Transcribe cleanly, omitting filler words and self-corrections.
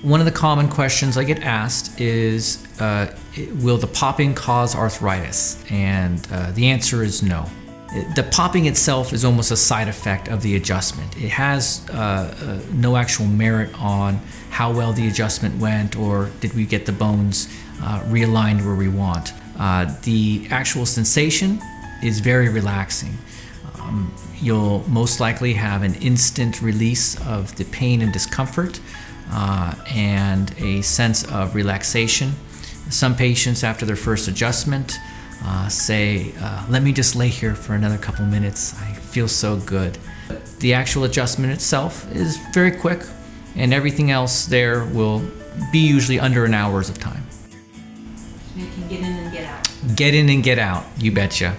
One of the common questions I get asked is, will the popping cause arthritis? And the answer is no. The popping itself is almost a side effect of the adjustment. It has no actual merit on how well the adjustment went or did we get the bones realigned where we want. The actual sensation is very relaxing. You'll most likely have an instant release of the pain and discomfort and a sense of relaxation. Some patients after their first adjustment say, let me just lay here for another couple minutes. I feel so good. The actual adjustment itself is very quick, and everything else there will be usually under an hour's of time. You can get in and get out. Get in and get out, you betcha.